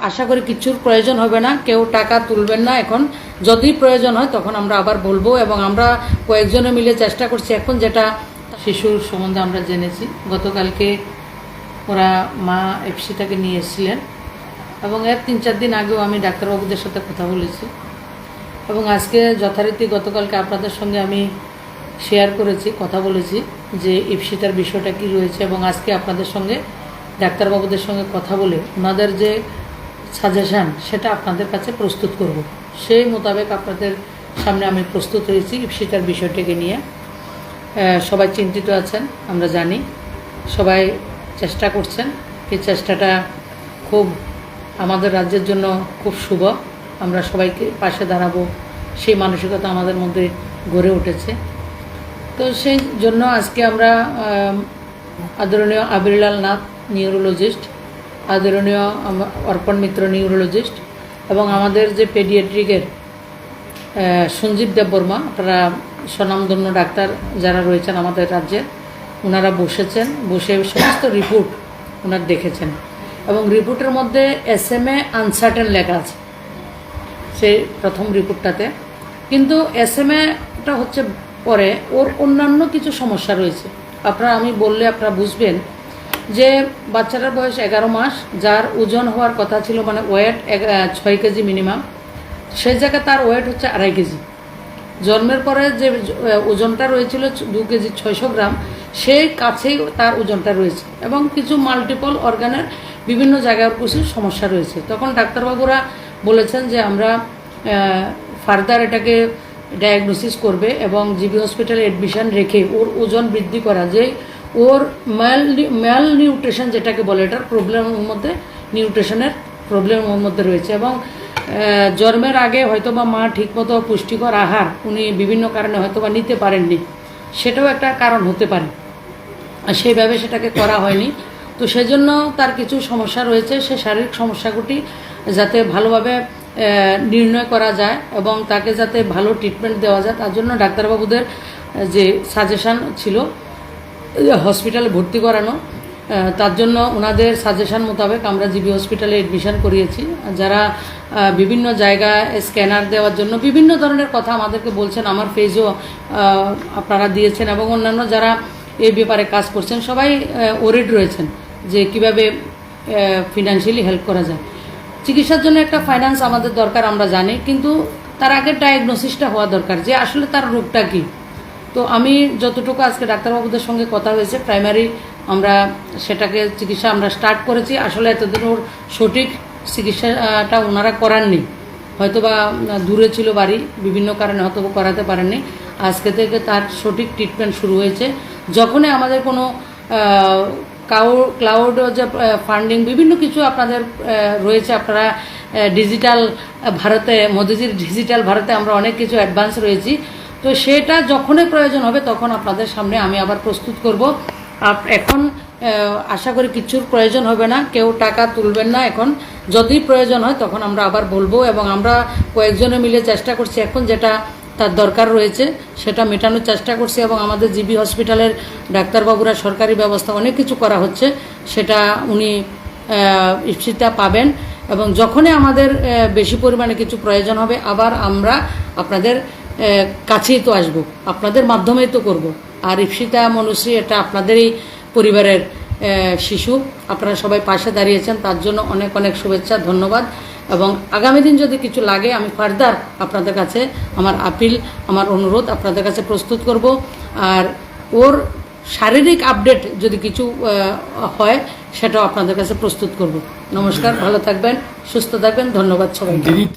আশা করি কিছুর প্রয়োজন হবে না, কেউ টাকা তুলবেন না। এখন যদি প্রয়োজন হয় তখন আমরা আবার বলবো, এবং আমরা কয়েকজনে মিলে চেষ্টা করছি। এখন যেটা শিশুর সম্বন্ধে আমরা জেনেছি, গতকালকে ওরা মা এফসিটাকে নিয়ে এসেছিলেন, এবং এর 3-4 দিন আগেও আমি ডাক্তারবাবুদের সাথে কথা বলেছি, এবং আজকে যথারীতি গতকালকে আপনাদের সঙ্গে আমি শেয়ার করেছি, কথা বলেছি যে ইপসিটার বিষয়টা কী রয়েছে, এবং আজকে আপনাদের সঙ্গে ডাক্তারবাবুদের সঙ্গে কথা বলে ওনাদের যে সাজেশান সেটা আপনাদের কাছে প্রস্তুত করব। সেই মোতাবেক আপনাদের সামনে আমি প্রস্তুত হয়েছি ইপসিটার বিষয়টিকে নিয়ে। সবাই চিন্তিত আছেন, আমরা জানি, সবাই চেষ্টা করছেন। এই চেষ্টাটা খুব আমাদের রাজ্যের জন্য খুব শুভ। আমরা সবাইকে পাশে দাঁড়াবো, সেই মানসিকতা আমাদের মধ্যে গড়ে উঠেছে। তো সেই জন্য আজকে আমরা আদরণীয় আবিরলাল নাথ নিউরোলজিস্ট, আদরণীয় অর্পণ মিত্র নিউরোলজিস্ট, এবং আমাদের যে পেডিয়াট্রিকের সঞ্জীব দেববর্মা, আপনারা স্বনামধন্য ডাক্তার যারা রয়েছেন আমাদের রাজ্যে, ওনারা বসে সমস্ত রিপোর্ট ওনার দেখেছেন, এবং রিপোর্টের মধ্যে SMA আনসার্টেন লেখা আছে সেই প্রথম রিপোর্টটাতে। কিন্তু SMAটা হচ্ছে পরে ওর অন্যান্য কিছু সমস্যা রয়েছে। আমি বললে আপনারা বুঝবেন যে বাচ্চাটার বয়স 11 মাস, যার ওজন হওয়ার কথা ছিল, মানে ওয়েট 6 কেজি মিনিমাম, সেই জায়গায় তার ওয়েট হচ্ছে 2.5 কেজি। জন্মের পরে যে ওজনটা রয়েছিল 2 কেজি 600 গ্রাম, সেই কাছেই তার ওজনটা রয়েছে, এবং কিছু মাল্টিপল অর্গানের বিভিন্ন জায়গার কিছু সমস্যা রয়েছে। তখন ডাক্তারবাবুরা বলেছেন যে আমরা ফার্দার এটাকে ডায়াগনোসিস করবে, এবং জিবি হসপিটালে অ্যাডমিশন রেখে ওর ওজন বৃদ্ধি করা, যে ওর ম্যাল নিউট্রিশন যেটাকে বলে, এটার প্রবলেমের মধ্যে নিউট্রিশনের প্রবলেমের মধ্যে রয়েছে, এবং জন্মের আগে হয়তোবা মা ঠিকমতো পুষ্টিকর আহার উনি বিভিন্ন কারণে হয়তোবা নিতে পারেননি, সেটাও একটা কারণ হতে পারে, আর সেইভাবে সেটাকে করা হয়নি। তো সেজন্য তার কিছু সমস্যা রয়েছে। সে শারীরিক সমস্যাগুলি যাতে ভালোভাবে নির্ণয় করা যায় এবং তাকে যাতে ভালো ট্রিটমেন্ট দেওয়া যায়, তার জন্য ডাক্তারবাবুদের যে সাজেশান ছিল হসপিটালে ভর্তি করানো, তার জন্য ওনাদের সাজেশান মোতাবেক আমরা জিবি হসপিটালে এডমিশন করিয়েছি। যারা বিভিন্ন জায়গায় স্ক্যানার দেওয়ার জন্য বিভিন্ন ধরনের কথা আমাদেরকে বলছেন, আমার পেজও আপনারা দিয়েছেন, এবং অন্যান্য যারা এই ব্যাপারে কাজ করছেন সবাই ওরিড রয়েছেন যে কিভাবে ফিনান্সিয়ালি হেল্প করা যায়। চিকিৎসার জন্য একটা ফাইন্যান্স আমাদের দরকার, আমরা জানি, কিন্তু তার আগে ডায়াগনোসিসটা হওয়া দরকার যে আসলে তার রোগটা কী। তো আমি যতটুকু আজকে ডাক্তারবাবুদের সঙ্গে কথা হয়েছে, প্রাইমারি আমরা সেটাকে চিকিৎসা আমরা স্টার্ট করেছি। আসলে এতদিন ওর সঠিক চিকিৎসাটা ওনারা করাননি, হয়তোবা দূরে ছিল বাড়ি, বিভিন্ন কারণে হয়তো করাতে পারেননি। আজকে থেকে তার সঠিক ট্রিটমেন্ট শুরু হয়েছে। যখনই আমাদের কোনো ক্লাউড যে ফান্ডিং বিভিন্ন কিছু আপনাদের রয়েছে, আপনারা ডিজিটাল ভারতে, মোদিজির ডিজিটাল ভারতে আমরা অনেক কিছু অ্যাডভান্স রয়েছি, তো সেটা যখনই প্রয়োজন হবে তখন আপনাদের সামনে আমি আবার প্রস্তুত করব। এখন আশা করি কিছুর প্রয়োজন হবে না, কেউ টাকা তুলবেন না। এখন যদি প্রয়োজন হয় তখন আমরা আবার বলবো, এবং আমরা কয়েকজনে মিলে চেষ্টা করছি এখন যেটা তার দরকার রয়েছে সেটা মেটানোর চেষ্টা করছি, এবং আমাদের জিবি হসপিটালের ডাক্তারবাবুরা সরকারি ব্যবস্থা অনেক কিছু করা হচ্ছে, সেটা উনি ইপসিটা পাবেন, এবং যখনই আমাদের বেশি পরিমাণে কিছু প্রয়োজন হবে আবার আমরা আপনাদের কাছেই তো আসবো, আপনাদের মাধ্যমেই তো করব। আর ইপসিতা মনুশ্রী এটা আপনাদেরই পরিবারের শিশু, আপনারা সবাই পাশে দাঁড়িয়েছেন, তার জন্য অনেক অনেক শুভেচ্ছা, ধন্যবাদ। এবং আগামী দিন যদি কিছু লাগে আমি ফার্দার আপনাদের কাছে আমার আপিল, আমার অনুরোধ আপনাদের কাছে প্রস্তুত করব। আর ওর শারীরিক আপডেট যদি কিছু হয় সেটাও আপনাদের কাছে প্রস্তুত করব। নমস্কার, ভালো থাকবেন, সুস্থ থাকবেন, ধন্যবাদ সবাইকে।